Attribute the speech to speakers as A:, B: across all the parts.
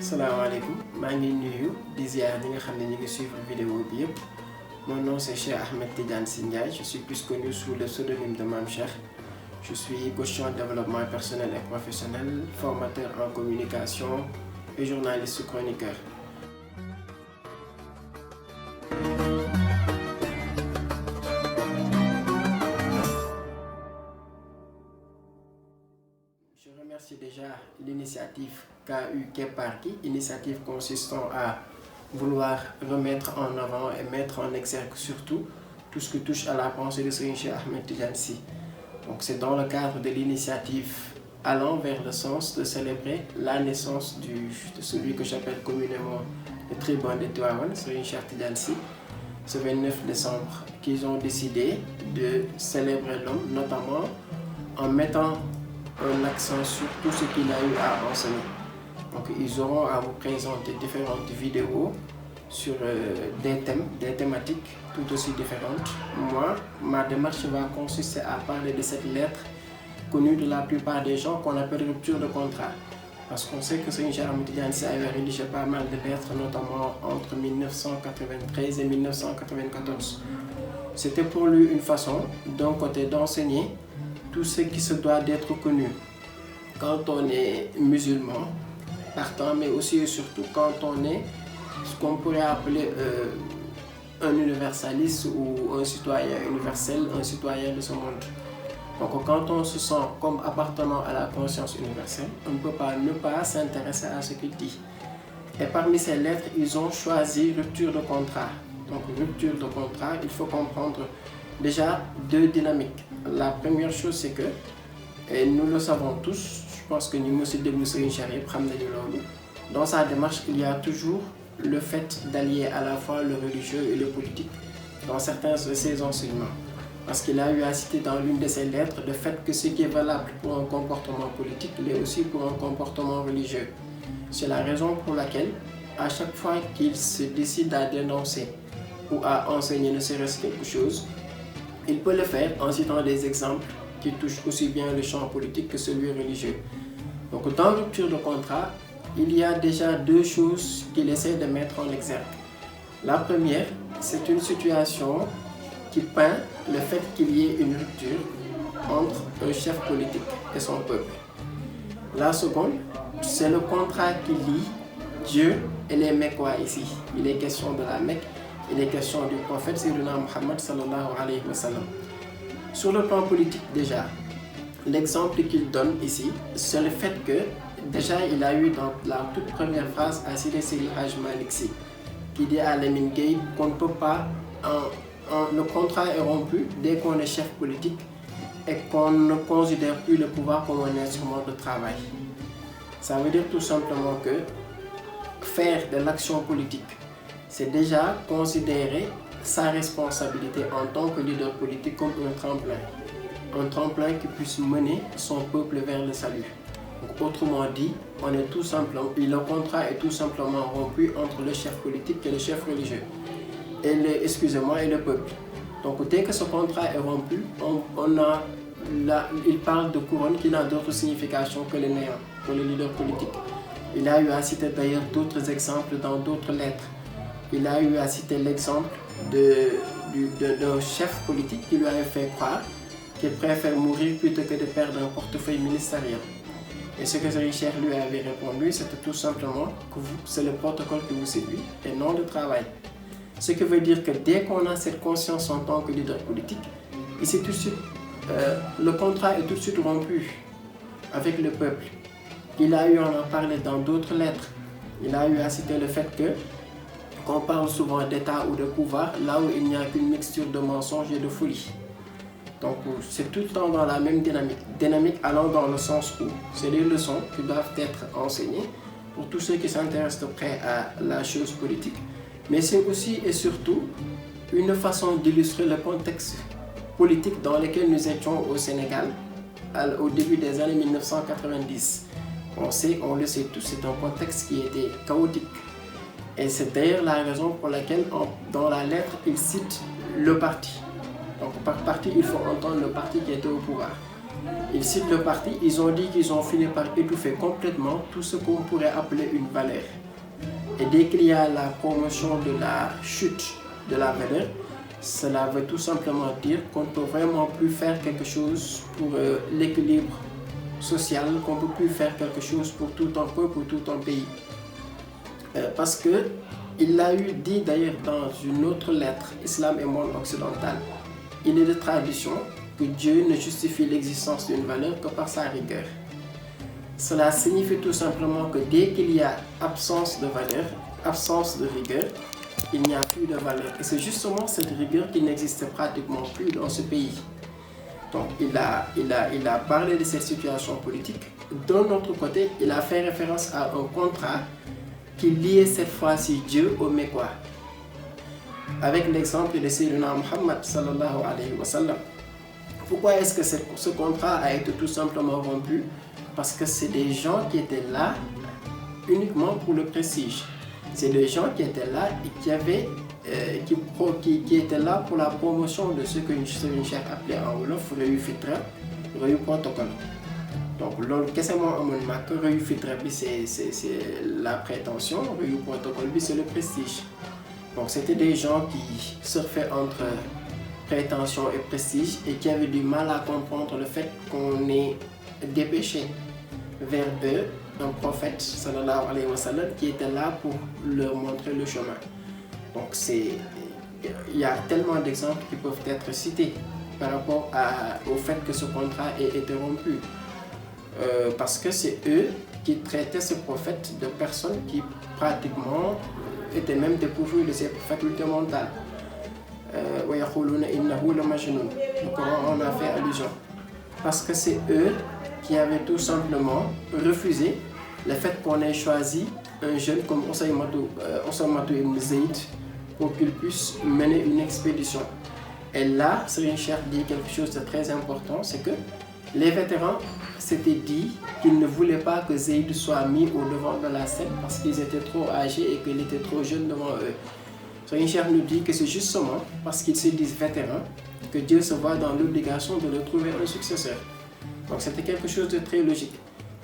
A: Salaamaaleykum, maa ngi nuyu di ziar ñi nga xam ne ñu ngi suivre vidéo bi yëpp. Mon nom c'est Cheikh Ahmed Tidiane Sy Ndiaye, je suis plus connu sous le pseudonyme de Mame Cheikh. Je suis coach en développement personnel et professionnel, formateur en communication et journaliste chroniqueur. Je remercie déjà l'initiative qu'a eu Keparki, initiative consistant à vouloir remettre en avant et mettre en exergue surtout tout ce qui touche à la pensée de Serigne Cheikh Ahmed Tidiane Sy. Donc c'est dans le cadre de l'initiative allant vers le sens de célébrer la naissance de celui que j'appelle communément le tribun de Tivaouane, Serigne Cheikh Tidiane Sy, ce 29 décembre, qu'ils ont décidé de célébrer l'homme, notamment en mettant un accent sur tout ce qu'il a eu à enseigner. Donc ils auront à vous présenter différentes vidéos sur des thématiques tout aussi différentes. Moi, ma démarche va consister à parler de cette lettre connue de la plupart des gens qu'on appelle rupture de contrat. Parce qu'on sait que Serigne Cheikh Ahmed Tidiane Sy avait rédigé pas mal de lettres, notamment entre 1993 et 1994. C'était pour lui une façon, d'un côté, d'enseigner tout ce qui se doit d'être connu quand on est musulman, partant, mais aussi et surtout quand on est ce qu'on pourrait appeler un universaliste ou un citoyen universel, un citoyen de ce monde. Donc quand on se sent comme appartenant à la conscience universelle, on ne peut pas ne pas s'intéresser à ce qu'il dit. Et parmi ces lettres, ils ont choisi rupture de contrat. Donc rupture de contrat, il faut comprendre déjà deux dynamiques. La première chose, c'est que, et nous le savons tous, je pense que nous aussi déglu Serigne Cheikh xam nañu loolu, dans sa démarche, il y a toujours le fait d'allier à la fois le religieux et le politique dans certains de ses enseignements. Parce qu'il a eu à citer dans l'une de ses lettres le fait que ce qui est valable pour un comportement politique l'est aussi pour un comportement religieux. C'est la raison pour laquelle, à chaque fois qu'il se décide à dénoncer ou à enseigner ne serait-ce quelque chose, il peut le faire en citant des exemples qui touchent aussi bien le champ politique que celui religieux. Donc dans rupture de contrat, il y a déjà deux choses qu'il essaie de mettre en exergue. La première, c'est une situation qui peint le fait qu'il y ait une rupture entre un chef politique et son peuple. La seconde, c'est le contrat qui lie Dieu et les Mecquois ici. Il est question de la Mecque, il est question du prophète Sayyidina Muhammad sallallahu alayhi wa sallam. Sur le plan politique déjà, l'exemple qu'il donne ici, c'est le fait que déjà il a eu dans la toute première phrase à citer Seydi El Hadji Malick Sy, qui dit à Lamine Gueye qu'on ne peut pas, le contrat est rompu dès qu'on est chef politique et qu'on ne considère plus le pouvoir comme un instrument de travail. Ça veut dire tout simplement que faire de l'action politique, c'est déjà considérer sa responsabilité en tant que leader politique comme un tremplin qui puisse mener son peuple vers le salut. Donc, autrement dit, le contrat est tout simplement rompu entre le chef politique et le chef religieux, et le peuple. Donc dès que ce contrat est rompu, il parle de couronne qui n'a d'autre signification que le néant pour le leader politique. Il a eu à citer d'ailleurs d'autres exemples dans d'autres lettres. Il a eu à citer l'exemple d'un chef politique qui lui avait fait croire qu'il préfère mourir plutôt que de perdre un portefeuille ministériel. Et ce que Serigne Cheikh lui avait répondu, c'était tout simplement que c'est le protocole qui vous séduit et non le travail. Ce qui veut dire que dès qu'on a cette conscience en tant que leader politique, le contrat est tout de suite rompu avec le peuple. Il a eu à en parler dans d'autres lettres. Il a eu à citer le fait qu'on parle souvent d'État ou de pouvoir là où il n'y a qu'une mixture de mensonges et de folie. Donc c'est tout le temps dans la même dynamique allant dans le sens où c'est des leçons qui doivent être enseignées pour tous ceux qui s'intéressent de près à la chose politique. Mais c'est aussi et surtout une façon d'illustrer le contexte politique dans lequel nous étions au Sénégal au début des années 1990. On le sait tous, c'est un contexte qui était chaotique. Et c'est d'ailleurs la raison pour laquelle dans la lettre, il cite le parti. Donc par parti, il faut entendre le parti qui était au pouvoir. Ils citent le parti, ils ont dit qu'ils ont fini par étouffer complètement tout ce qu'on pourrait appeler une valeur. Et dès qu'il y a la promotion de la chute de la valeur, cela veut tout simplement dire qu'on ne peut vraiment plus faire quelque chose pour l'équilibre social, qu'on ne peut plus faire quelque chose pour tout un peuple, pour tout un pays. Parce que il l'a eu dit d'ailleurs dans une autre lettre, Islam et monde occidental. Il est de tradition que Dieu ne justifie l'existence d'une valeur que par sa rigueur. Cela signifie tout simplement que dès qu'il y a absence de valeur, absence de rigueur, il n'y a plus de valeur. Et c'est justement cette rigueur qui n'existe pratiquement plus dans ce pays. Donc il a parlé de cette situation politique. D'un autre côté, il a fait référence à un contrat qui liait cette fois-ci Dieu au Mecquois. Avec l'exemple de Sayyidina Muhammad sallallahu alayhi wa sallam. Pourquoi est-ce que ce contrat a été tout simplement rompu? Parce que c'est des gens qui étaient là uniquement pour le prestige. C'est des gens qui étaient là et qui étaient là pour la promotion de ce que Serigne Cheikh appelait en wolof Reyu Fitra, Reyu protocole. Donc loolu kese moo amoon màkk. Reyu Fitra bi c'est la prétention, Reyu protocole bi c'est le prestige. Donc c'était des gens qui surfaient entre prétention et prestige et qui avaient du mal à comprendre le fait qu'on ait dépêché vers eux un prophète sallallahu alayhi wa sallam qui était là pour leur montrer le chemin. Donc il y a tellement d'exemples qui peuvent être cités par rapport au fait que ce contrat ait été rompu. Parce que c'est eux qui traitaient ce prophète de personnes qui pratiquement étaient même dépourvues de ses facultés mentales. Le Coran en a fait allusion. Parce que c'est eux qui avaient tout simplement refusé le fait qu'on ait choisi un jeune comme Osamatou ibn Zayd pour qu'il puisse mener une expédition. Et là, Serigne Cheikh dit quelque chose de très important, c'est que les vétérans s'étaient dit qu'ils ne voulaient pas que Zayd soit mis au devant de la scène parce qu'ils étaient trop âgés et qu'il était trop jeune devant eux. Serigne Cheikh nous dit que c'est justement parce qu'ils se disent vétérans que Dieu se voit dans l'obligation de leur trouver un successeur. Donc c'était quelque chose de très logique.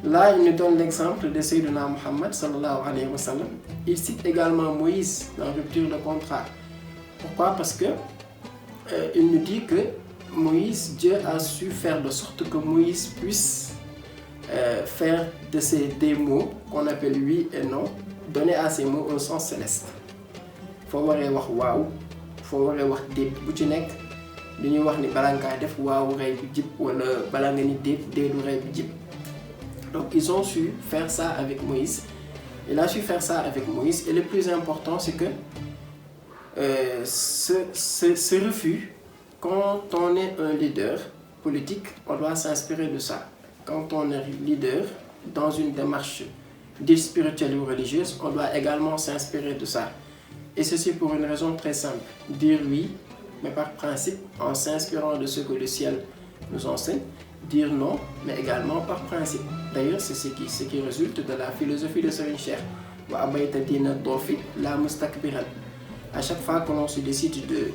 A: Là, il nous donne l'exemple de Sayyidina Muhammad sallallahu alayhi wa sallam. Il cite également Moïse dans Rupture de contrat. Pourquoi? Parce que il nous dit que Moïse, Dieu a su faire de sorte que Moïse puisse faire de des mots qu'on appelle oui et non, donner à ces mots un sens céleste. Faut waree wax waaw, faut waree wax déet bu ci nekk li ñuy wax ni balaa nga def waaw rey bi jib wala balaa nga ni déet déetu rey bi jib. Donc ils ont su faire ça avec Moïse. Il a su faire ça avec Moïse et le plus important c'est que ce refus, quand on est un leader politique, on doit s'inspirer de ça. Quand on est leader dans une démarche dite spirituelle ou religieuse, on doit également s'inspirer de ça. Et ceci pour une raison très simple. Dire oui, mais par principe, en s'inspirant de ce que le ciel nous enseigne. Dire non, mais également par principe. D'ailleurs, c'est ce qui résulte de la philosophie de Serigne Cheikh. Wa abayta dina dofi la mustakbiran. À chaque fois que l'on se décide de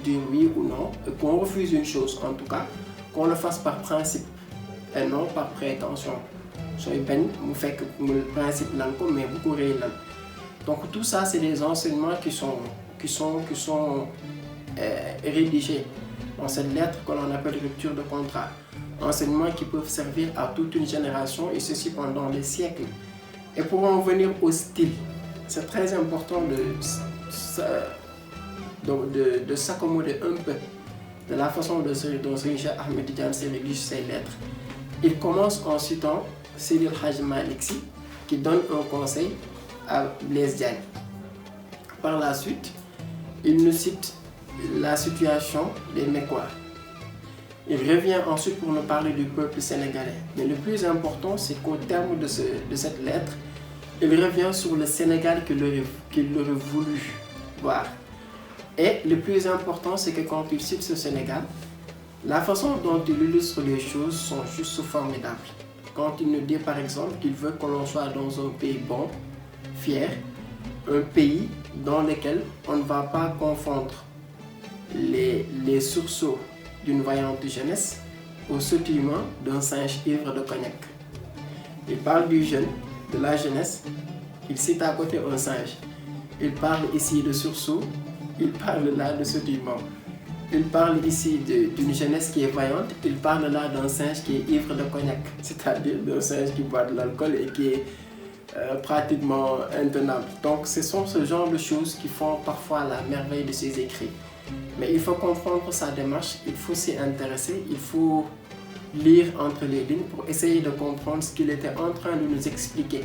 A: dire oui ou non, qu'on refuse une chose en tout cas, qu'on le fasse par principe et non par prétention. Soy ben mu fekk mu principe lan ko mais bu ko réy lan. Donc tout ça c'est des enseignements qui sont rédigés dans cette lettre que l'on appelle rupture de contrat. Enseignements qui peuvent servir à toute une génération et ceci pendant des siècles. Et pour en venir au style, c'est très important de s'accommoder un peu de la façon dont Serigne Cheikh Ahmed Tidiane Sy rédige ses lettres. Il commence en citant Seydi El Hadji Malick Sy qui donne un conseil à Blaise Diagne. Par la suite, il nous cite la situation des Mecquois. Il revient ensuite pour nous parler du peuple sénégalais. Mais le plus important, c'est qu'au terme de cette lettre, il revient sur le Sénégal qu'il aurait voulu voir. Et le plus important, c'est que quand il cite ce Sénégal, la façon dont il illustre les choses sont juste formidables. Quand il nous dit par exemple qu'il veut que l'on soit dans un pays bon, fier, un pays dans lequel on ne va pas confondre les sursauts d'une vaillante jeunesse au sautillement d'un singe ivre de cognac. Il parle du jeune, de la jeunesse. Il cite à côté un singe. Il parle ici de sursaut. Il parle là de sautillement. Il parle ici d'une jeunesse qui est vaillante. Il parle là d'un singe qui est ivre de cognac. C'est-à-dire d'un singe qui boit de l'alcool et qui est pratiquement intenable. Donc ce sont ce genre de choses qui font parfois la merveille de ses écrits. Mais il faut comprendre sa démarche, il faut s'y intéresser, il faut lire entre les lignes pour essayer de comprendre ce qu'il était en train de nous expliquer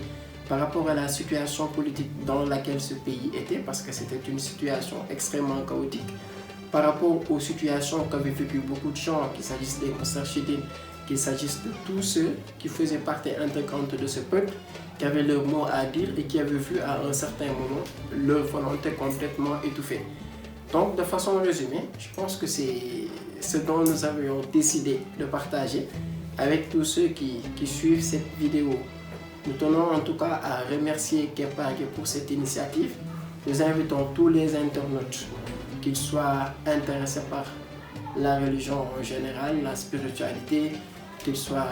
A: par rapport à la situation politique dans laquelle ce pays était, parce que c'était une situation extrêmement chaotique, par rapport aux situations qu'avaient vécues beaucoup de gens, qu'il s'agisse des Moustarchidines, qu'il s'agisse de tous ceux qui faisaient partie intégrante de ce peuple, qui avaient leur mot à dire et qui avaient vu à un certain moment leur volonté complètement étouffée. Donc, de façon résumée, je pense que c'est ce dont nous avions décidé de partager avec tous ceux qui suivent cette vidéo. Nous tenons en tout cas à remercier Kepague pour cette initiative. Nous invitons tous les internautes, qu'ils soient intéressés par la religion en général, la spiritualité, qu'ils soient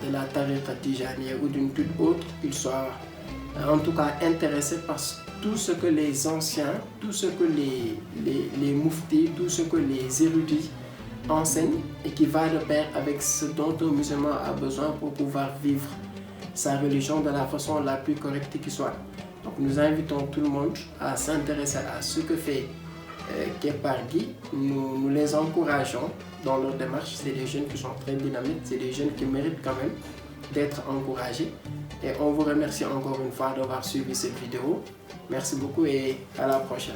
A: de la tariqa tijaniya ou d'une toute autre, qu'ils soient en tout cas intéressés par tout ce que les anciens, tout ce que les mouftis, tout ce que les érudits enseignent et qui va de pair avec ce dont un musulman a besoin pour pouvoir vivre sa religion de la façon la plus correcte qui soit. Donc nous invitons tout le monde à s'intéresser à ce que fait Kepague. Nous les encourageons dans leur démarche. C'est des jeunes qui sont très dynamiques, c'est des jeunes qui méritent quand même d'être encouragés. Et on vous remercie encore une fois d'avoir suivi cette vidéo. Merci beaucoup et à la prochaine.